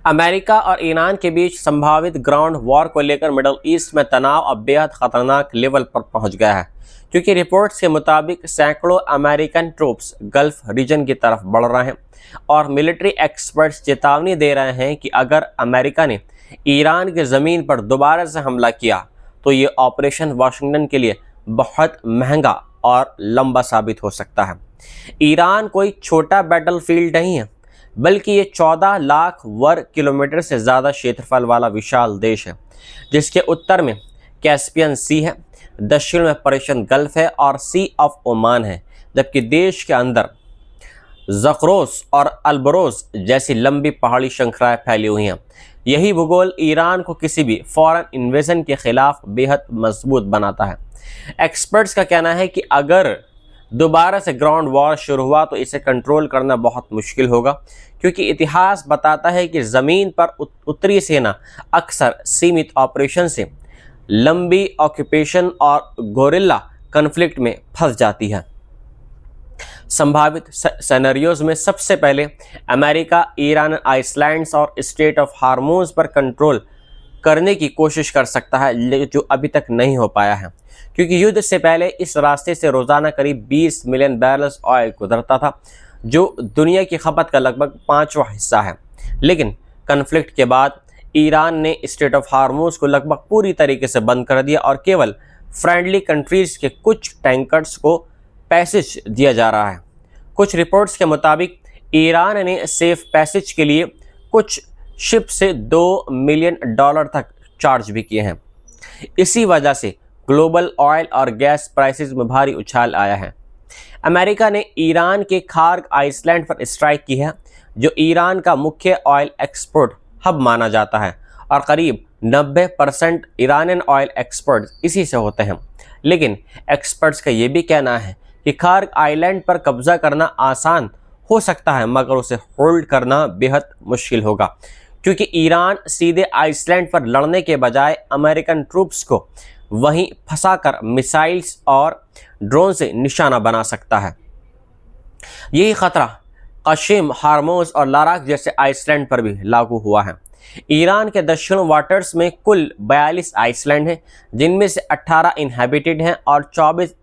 America और Iran के बीच संभावित ग्राउंड वॉर को लेकर मिडल ईस्ट में तनाव अब बेहद खतरनाक लेवल पर पहुंच गया है, क्योंकि रिपोर्ट्स के मुताबिक सैकड़ों अमेरिकन ट्रूप्स गल्फ रीजन की तरफ बढ़ रहे हैं और मिलिट्री एक्सपर्ट्स चेतावनी दे रहे हैं कि अगर अमेरिका ने ईरान की ज़मीन पर दोबारा से हमला किया तो ये ऑपरेशन वाशिंगटन के लिए बहुत महंगा और लंबा साबित हो सकता है। ईरान कोई छोटा बैटलफील्ड नहीं है, बल्कि ये 14 लाख वर्ग किलोमीटर से ज़्यादा क्षेत्रफल वाला विशाल देश है, जिसके उत्तर में कैस्पियन सी है, दक्षिण में पर्शियन गल्फ है और सी ऑफ ओमान है, जबकि देश के अंदर ज़क्रोस और अल्बरोज जैसी लंबी पहाड़ी श्रृंखलाएं फैली हुई हैं। यही भूगोल ईरान को किसी भी फॉरेन इन्वेजन के खिलाफ बेहद मजबूत बनाता है। एक्सपर्ट्स का कहना है कि अगर दोबारा से ग्राउंड वॉर शुरू हुआ तो इसे कंट्रोल करना बहुत मुश्किल होगा, क्योंकि इतिहास बताता है कि ज़मीन पर उत्तरी सेना अक्सर सीमित ऑपरेशन से लंबी ऑक्यूपेशन और गोरिल्ला कन्फ्लिक्ट में फंस जाती है। संभावित सिनेरियोज में सबसे पहले अमेरिका ईरान आइसलैंड्स और स्ट्रेट ऑफ हार्मोज पर कंट्रोल करने की कोशिश कर सकता है, जो अभी तक नहीं हो पाया है, क्योंकि युद्ध से पहले इस रास्ते से रोज़ाना करीब 20 मिलियन बैरल्स ऑयल गुजरता था, जो दुनिया की खपत का लगभग 5वां हिस्सा है। लेकिन कन्फ्लिक्ट के बाद ईरान ने स्ट्रेट ऑफ हार्मोज को लगभग पूरी तरीके से बंद कर दिया और केवल फ्रेंडली कंट्रीज़ के कुछ टैंकर्स को पैसेज दिया जा रहा है। कुछ रिपोर्ट्स के मुताबिक ईरान ने सेफ पैसेज के लिए कुछ शिप से $2 मिलियन तक चार्ज भी किए हैं। इसी वजह से ग्लोबल ऑयल और गैस प्राइसेस में भारी उछाल आया है। अमेरिका ने ईरान के खार्ग आइसलैंड पर स्ट्राइक की है, जो ईरान का मुख्य ऑयल एक्सपोर्ट हब माना जाता है और करीब 90% ईरानियन ऑयल एक्सपोर्ट इसी से होते हैं। लेकिन एक्सपर्ट्स का ये भी कहना है कि खार्ग आइलैंड पर कब्जा करना आसान हो सकता है, मगर उसे होल्ड करना बेहद मुश्किल होगा, क्योंकि ईरान सीधे आइसलैंड पर लड़ने के बजाय अमेरिकन ट्रूप्स को वहीं फंसाकर मिसाइल्स और ड्रोन से निशाना बना सकता है। यही खतरा कशिम, हार्मोज और लाराक जैसे आइसलैंड पर भी लागू हुआ है। ईरान के दक्षिण वाटर्स में कुल 42 आइसलैंड हैं, जिनमें से 18 इनहैबिटेड हैं और 24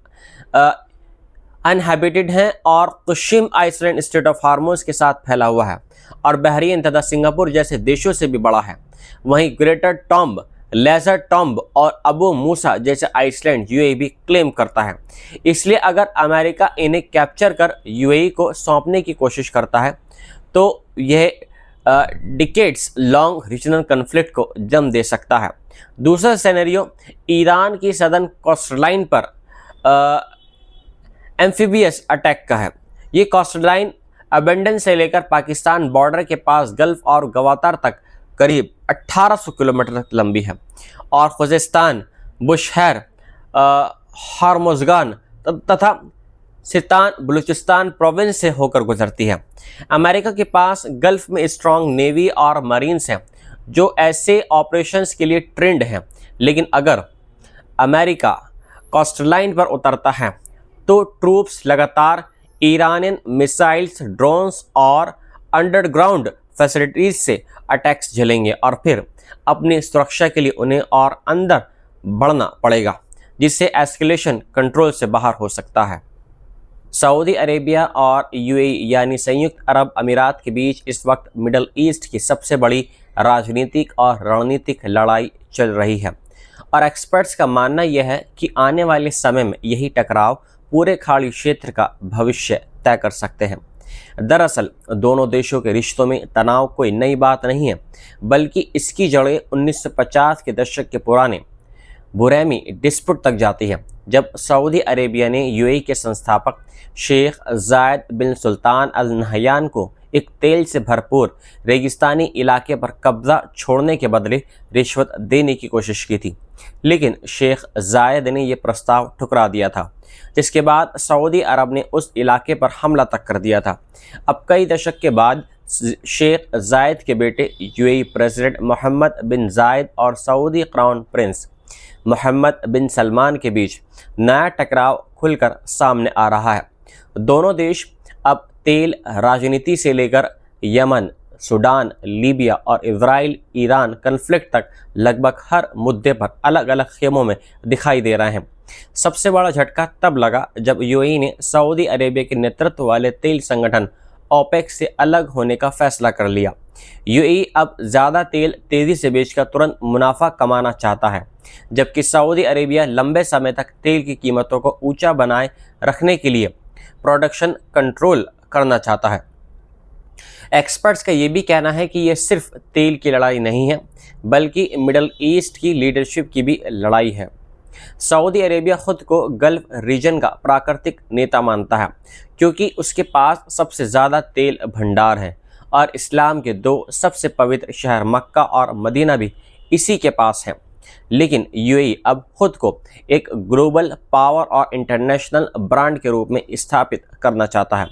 अनहैबिटेड हैं, और कशिम आइसलैंड स्ट्रेट ऑफ हार्मोज के साथ फैला हुआ है और बहरीन तथा सिंगापुर जैसे देशों से भी बड़ा है। वहीं ग्रेटर टॉम्ब, लेजर टॉम्ब और अबू मूसा जैसे आइसलैंड यूएई भी क्लेम करता है। इसलिए अगर अमेरिका इन्हें कैप्चर कर यूएई को सौंपने की कोशिश करता है तो यह डिकेड्स लॉन्ग रीजनल कन्फ्लिक्ट को जन्म दे सकता है। दूसरा सिनेरियो ईरान की सदर्न कोस्टलाइन पर एम्फीबियस अटैक का है। ये कोस्टलाइन अबेंडन से लेकर पाकिस्तान बॉर्डर के पास गल्फ और गवातार तक करीब 1800 किलोमीटर तक लंबी है और खुज़ेस्तान, बुशहर, हार्मोज़गान तथा सितान बलूचिस्तान प्रोविंस से होकर गुजरती है। अमेरिका के पास गल्फ में स्ट्रॉन्ग नेवी और मरीन्स हैं, जो ऐसे ऑपरेशंस के लिए ट्रेंड हैं। लेकिन अगर अमेरिका कोस्टलाइन पर उतरता है तो ट्रूप्स लगातार ईरानियन मिसाइल्स, ड्रोन्स और अंडरग्राउंड फैसिलिटीज से अटैक्स झेलेंगे और फिर अपनी सुरक्षा के लिए उन्हें और अंदर बढ़ना पड़ेगा, जिससे एस्केलेशन कंट्रोल से बाहर हो सकता है। सऊदी अरेबिया और यूएई यानी संयुक्त अरब अमीरात के बीच इस वक्त मिडल ईस्ट की सबसे बड़ी राजनीतिक और रणनीतिक लड़ाई चल रही है और एक्सपर्ट्स का मानना यह है कि आने वाले समय में यही टकराव पूरे खाड़ी क्षेत्र का भविष्य तय कर सकते हैं। दरअसल दोनों देशों के रिश्तों में तनाव कोई नई बात नहीं है, बल्कि इसकी जड़ें 1950 के दशक के पुराने बुरैमी डिस्प्यूट तक जाती है, जब सऊदी अरेबिया ने यूएई के संस्थापक शेख जायद बिन सुल्तान अल नहयान को एक तेल से भरपूर रेगिस्तानी इलाके पर कब्जा छोड़ने के बदले रिश्वत देने की कोशिश की थी। लेकिन शेख जायद ने यह प्रस्ताव ठुकरा दिया था, जिसके बाद सऊदी अरब ने उस इलाके पर हमला तक कर दिया था। अब कई दशक के बाद शेख जायद के बेटे यूएई प्रेसिडेंट मोहम्मद बिन जायद और सऊदी क्राउन प्रिंस मोहम्मद बिन सलमान के बीच नया टकराव खुलकर सामने आ रहा है। दोनों देश अब तेल राजनीति से लेकर यमन, सूडान, लीबिया और इजराइल ईरान कन्फ्लिक्ट तक लगभग हर मुद्दे पर अलग अलग खेमों में दिखाई दे रहे हैं। सबसे बड़ा झटका तब लगा जब यूएई ने सऊदी अरेबिया के नेतृत्व वाले तेल संगठन ओपेक से अलग होने का फैसला कर लिया। यूएई अब ज़्यादा तेल तेज़ी से बेचकर तुरंत मुनाफा कमाना चाहता है, जबकि सऊदी अरेबिया लंबे समय तक तेल की कीमतों को ऊंचा बनाए रखने के लिए प्रोडक्शन कंट्रोल करना चाहता है। एक्सपर्ट्स का ये भी कहना है कि ये सिर्फ तेल की लड़ाई नहीं है, बल्कि मिडल ईस्ट की लीडरशिप की भी लड़ाई है। सऊदी अरेबिया खुद को गल्फ रीजन का प्राकृतिक नेता मानता है, क्योंकि उसके पास सबसे ज़्यादा तेल भंडार हैं और इस्लाम के दो सबसे पवित्र शहर मक्का और मदीना भी इसी के पास हैं। लेकिन यूएई अब खुद को एक ग्लोबल पावर और इंटरनेशनल ब्रांड के रूप में स्थापित करना चाहता है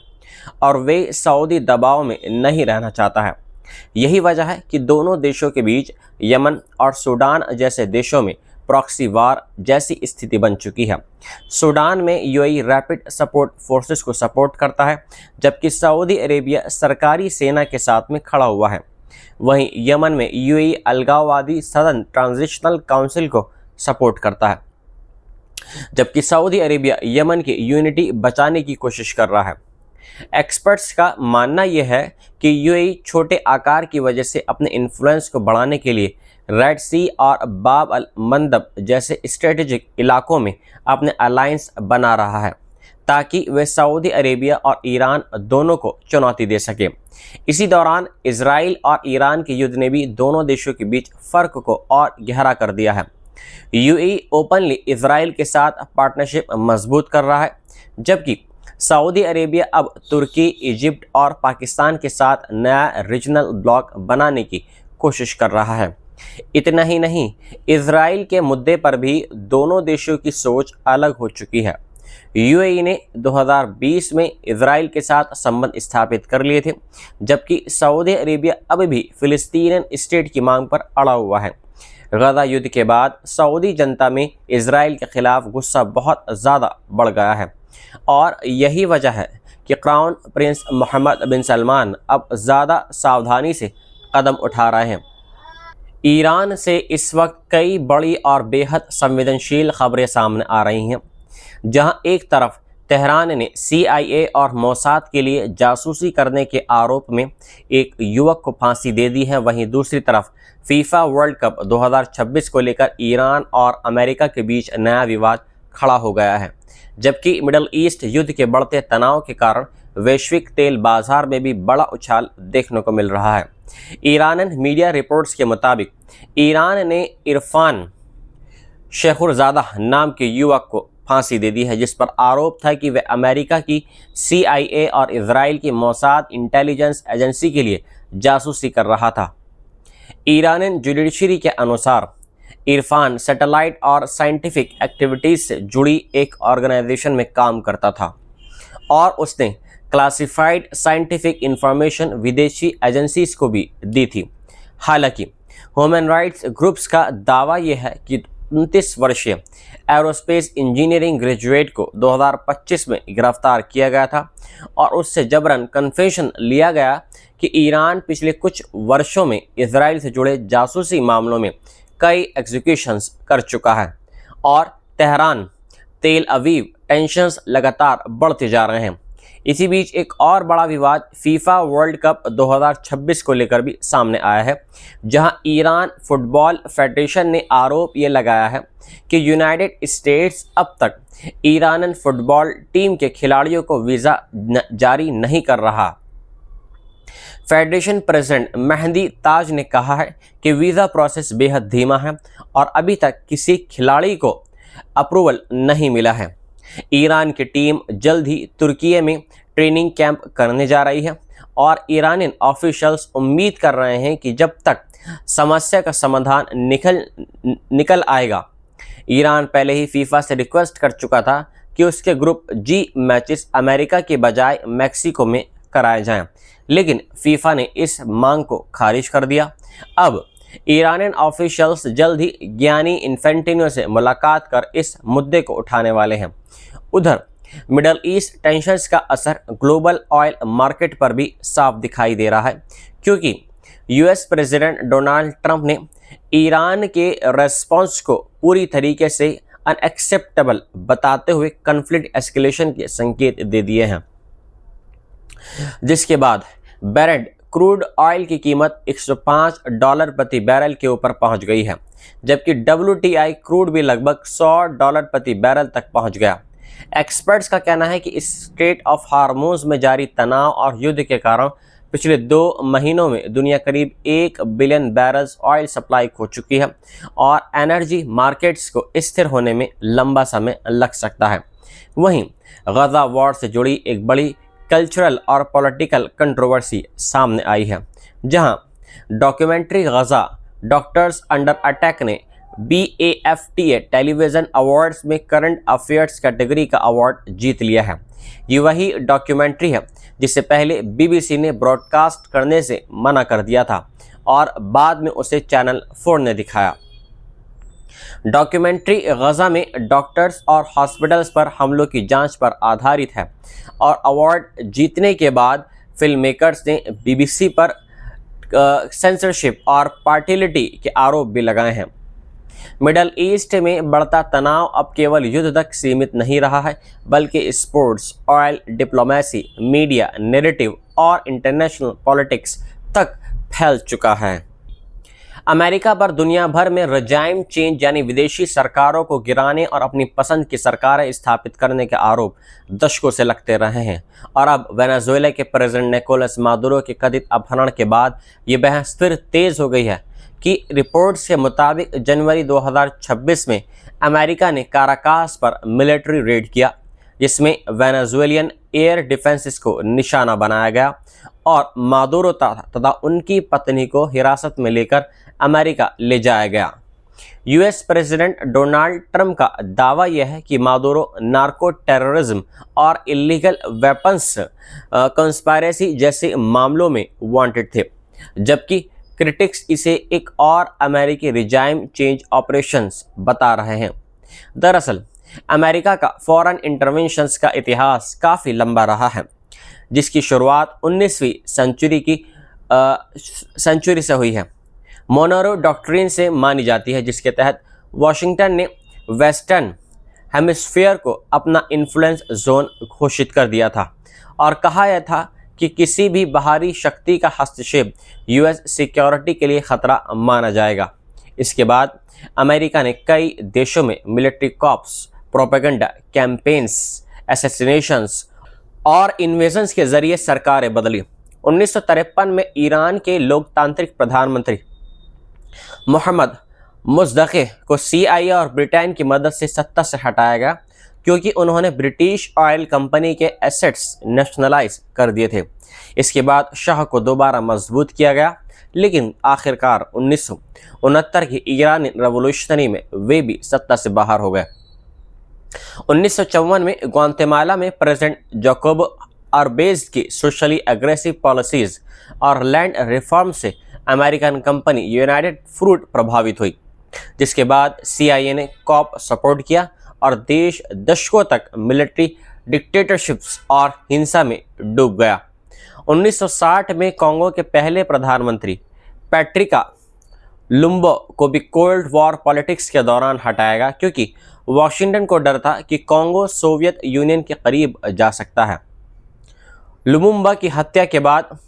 और वे सऊदी दबाव में नहीं रहना चाहता है। यही वजह है कि दोनों देशों के बीच यमन और सूडान जैसे देशों में प्रॉक्सी वार जैसी स्थिति बन चुकी है। सूडान में यूएई रैपिड सपोर्ट फोर्सेस को सपोर्ट करता है, जबकि सऊदी अरेबिया सरकारी सेना के साथ में खड़ा हुआ है। वहीं यमन में यूएई अलगाववादी सदन ट्रांजिशनल काउंसिल को सपोर्ट करता है, जबकि सऊदी अरेबिया यमन की यूनिटी बचाने की कोशिश कर रहा है। एक्सपर्ट्स का मानना यह है कि यूएई छोटे आकार की वजह से अपने इन्फ्लुएंस को बढ़ाने के लिए रेड सी और बाब अल मंदब जैसे स्ट्रेटेजिक इलाकों में अपने अलायंस बना रहा है, ताकि वे सऊदी अरेबिया और ईरान दोनों को चुनौती दे सके। इसी दौरान इजराइल और ईरान के युद्ध ने भी दोनों देशों के बीच फ़र्क को और गहरा कर दिया है। यूएई ओपनली इजराइल के साथ पार्टनरशिप मजबूत कर रहा है, जबकि सऊदी अरेबिया अब तुर्की, इजिप्ट और पाकिस्तान के साथ नया रीजनल ब्लॉक बनाने की कोशिश कर रहा है। इतना ही नहीं, इजराइल के मुद्दे पर भी दोनों देशों की सोच अलग हो चुकी है। यूएई ने 2020 में इजराइल के साथ संबंध स्थापित कर लिए थे, जबकि सऊदी अरेबिया अब भी फिलिस्तीनियन स्टेट की मांग पर अड़ा हुआ है। गजा युद्ध के बाद सऊदी जनता में इजराइल के खिलाफ गुस्सा बहुत ज़्यादा बढ़ गया है और यही वजह है कि क्राउन प्रिंस मोहम्मद बिन सलमान अब ज़्यादा सावधानी से कदम उठा रहे हैं। ईरान से इस वक्त कई बड़ी और बेहद संवेदनशील खबरें सामने आ रही हैं। जहां एक तरफ तेहरान ने CIA और मोसाद के लिए जासूसी करने के आरोप में एक युवक को फांसी दे दी है, वहीं दूसरी तरफ फीफा वर्ल्ड कप 2026 को लेकर ईरान और अमेरिका के बीच नया विवाद खड़ा हो गया है। जबकि मिडल ईस्ट युद्ध के बढ़ते तनाव के कारण वैश्विक तेल बाजार में भी बड़ा उछाल देखने को मिल रहा है। ईरानी मीडिया रिपोर्ट्स के मुताबिक ईरान ने इरफान शेखुरजादा नाम के युवक को फांसी दे दी है, जिस पर आरोप था कि वह अमेरिका की CIA और इजराइल की मोसाद इंटेलिजेंस एजेंसी के लिए जासूसी कर रहा था। ईरानी जुडिशरी के अनुसार इरफान सैटेलाइट और साइंटिफिक एक्टिविटीज़ से जुड़ी एक ऑर्गेनाइजेशन में काम करता था और उसने क्लासिफाइड साइंटिफिक इंफॉर्मेशन विदेशी एजेंसीज को भी दी थी। हालांकि ह्यूमन राइट्स ग्रुप्स का दावा यह है कि 29 वर्षीय एरोस्पेस इंजीनियरिंग ग्रेजुएट को 2025 में गिरफ्तार किया गया था और उससे जबरन कन्फेशन लिया गया कि ईरान पिछले कुछ वर्षों में इजराइल से जुड़े जासूसी मामलों में कई एग्जीक्यूशंस कर चुका है और तेहरान, तेल अवीव टेंशंस लगातार बढ़ते जा रहे हैं। इसी बीच एक और बड़ा विवाद फीफा वर्ल्ड कप 2026 को लेकर भी सामने आया है, जहां ईरान फुटबॉल फेडरेशन ने आरोप ये लगाया है कि यूनाइटेड स्टेट्स अब तक ईरानी फुटबॉल टीम के खिलाड़ियों को वीज़ा जारी नहीं कर रहा। फेडरेशन प्रेसिडेंट मेहदी ताज ने कहा है कि वीज़ा प्रोसेस बेहद धीमा है और अभी तक किसी खिलाड़ी को अप्रूवल नहीं मिला है। ईरान की टीम जल्द ही तुर्की में ट्रेनिंग कैंप करने जा रही है और ईरानी ऑफिशियल्स उम्मीद कर रहे हैं कि जब तक समस्या का समाधान निकल आएगा। ईरान पहले ही फीफा से रिक्वेस्ट कर चुका था कि उसके ग्रुप G मैचेस अमेरिका के बजाय मैक्सिको में कराए जाएं, लेकिन फीफा ने इस मांग को खारिज कर दिया। अब ईरानी ऑफिशियल्स जल्द ही गियानी इन्फेंटिनो से मुलाकात कर इस मुद्दे को उठाने वाले हैं। उधर मिडल ईस्ट टेंशन्स का असर ग्लोबल ऑयल मार्केट पर भी साफ दिखाई दे रहा है, क्योंकि यूएस प्रेसिडेंट डोनाल्ड ट्रंप ने ईरान के रेस्पॉन्स को पूरी तरीके से अनएक्सेप्टेबल बताते हुए कॉन्फ्लिक्ट एस्केलेशन के संकेत दे दिए हैं, जिसके बाद ब्रेंट क्रूड ऑयल की कीमत $105 प्रति बैरल के ऊपर पहुंच गई है, जबकि WTI क्रूड भी लगभग $100 प्रति बैरल तक पहुंच गया। एक्सपर्ट्स का कहना है कि इस स्ट्रेट ऑफ हार्मोज में जारी तनाव और युद्ध के कारण पिछले 2 महीनों में दुनिया करीब 1 बिलियन बैरल्स ऑयल सप्लाई खो चुकी है और एनर्जी मार्केट्स को स्थिर होने में लंबा समय लग सकता है। वहीं गजा वॉर से जुड़ी एक बड़ी कल्चरल और पॉलिटिकल कंट्रोवर्सी सामने आई है, जहां डॉक्यूमेंट्री गजा डॉक्टर्स अंडर अटैक ने BAFTA टेलीविज़न अवार्ड्स में करंट अफेयर्स कैटेगरी का अवार्ड जीत लिया है। ये वही डॉक्यूमेंट्री है जिसे पहले BBC ने ब्रॉडकास्ट करने से मना कर दिया था और बाद में उसे चैनल 4 ने दिखाया। डॉक्यूमेंट्री गजा में डॉक्टर्स और हॉस्पिटल्स पर हमलों की जांच पर आधारित है और अवार्ड जीतने के बाद फिल्म मेकर्स ने BBC पर सेंसरशिप और पार्टिलिटी के आरोप भी लगाए हैं। मिडल ईस्ट में बढ़ता तनाव अब केवल युद्ध तक सीमित नहीं रहा है, बल्कि sports, oil, diplomacy, media, narrative और इंटरनेशनल पॉलिटिक्स तक फैल चुका है। अमेरिका पर दुनिया भर में रजाइम चेंज यानी विदेशी सरकारों को गिराने और अपनी पसंद की सरकारें स्थापित करने के आरोप दशकों से लगते रहे हैं और अब वेनेजुएला के प्रेसिडेंट निकोलस मादुरो के कथित अपहरण के बाद ये बहस फिर तेज हो गई है कि रिपोर्ट्स के मुताबिक जनवरी 2026 में अमेरिका ने काराकास पर मिलिट्री रेड किया, जिसमें वेनेजुएलियन एयर डिफेंसेस को निशाना बनाया गया और मादुरो तथा उनकी पत्नी को हिरासत में लेकर अमेरिका ले जाया गया। यूएस प्रेसिडेंट डोनाल्ड ट्रंप का दावा यह है कि मादुरो नार्को टेररिज्म और इलीगल वेपन्स कंस्पायरेसी जैसे मामलों में वांटेड थे, जबकि क्रिटिक्स इसे एक और अमेरिकी रिजाइम चेंज ऑपरेशंस बता रहे हैं। दरअसल अमेरिका का फॉरेन इंटरवेंशंस का इतिहास काफ़ी लंबा रहा है, जिसकी शुरुआत 19वीं सेंचुरी से हुई है। मोनरो डॉक्ट्रिन से मानी जाती है, जिसके तहत वाशिंगटन ने वेस्टर्न हेमिस्फीयर को अपना इन्फ्लुएंस जोन घोषित कर दिया था और कहा यह था कि किसी भी बाहरी शक्ति का हस्तक्षेप यूएस सिक्योरिटी के लिए खतरा माना जाएगा। इसके बाद अमेरिका ने कई देशों में military coups, propaganda campaigns, assassinations और इन्वेजन्स के जरिए सरकारें बदली। 1953 में ईरान के लोकतांत्रिक प्रधानमंत्री मोहम्मद मुज़द्दक़ी को CIA और ब्रिटेन की मदद से सत्ता से हटाया गया, क्योंकि उन्होंने ब्रिटिश ऑयल कंपनी के एसेट्स नेशनलाइज कर दिए थे। इसके बाद शाह को दोबारा मजबूत किया गया, लेकिन आखिरकार 1969 की ईरानी रेवोल्यूशनरी में वे भी सत्ता से बाहर हो गए। 1954 में ग्वाटेमाला में प्रेसिडेंट जाकोब अरबेज की सोशली एग्रेसिव पॉलिसीज और लैंड रिफॉर्म से अमेरिकन कंपनी यूनाइटेड फ्रूट प्रभावित हुई, जिसके बाद CIA ने कॉप सपोर्ट किया और देश दशकों तक मिलिट्री डिक्टेटरशिप्स और हिंसा में डूब गया। 1960 में कांगो के पहले प्रधानमंत्री पैट्रिका लुम्बो को भी कोल्ड वॉर पॉलिटिक्स के दौरान हटाया गया, क्योंकि वाशिंगटन को डर था कि कांगो सोवियत यूनियन के करीब जा सकता है। लुमुम्बा की हत्या के बाद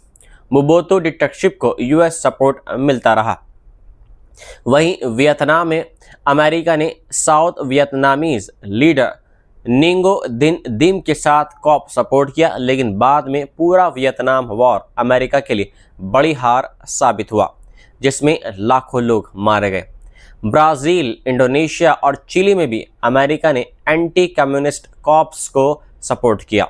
मोबुतु डिक्टेटरशिप को US सपोर्ट मिलता रहा। वहीं वियतनाम में अमेरिका ने साउथ वियतनामीज लीडर निंगो दिम के साथ कॉप सपोर्ट किया, लेकिन बाद में पूरा वियतनाम वॉर अमेरिका के लिए बड़ी हार साबित हुआ, जिसमें लाखों लोग मारे गए। ब्राज़ील, इंडोनेशिया और चिली में भी अमेरिका ने एंटी कम्युनिस्ट कॉप्स को सपोर्ट किया।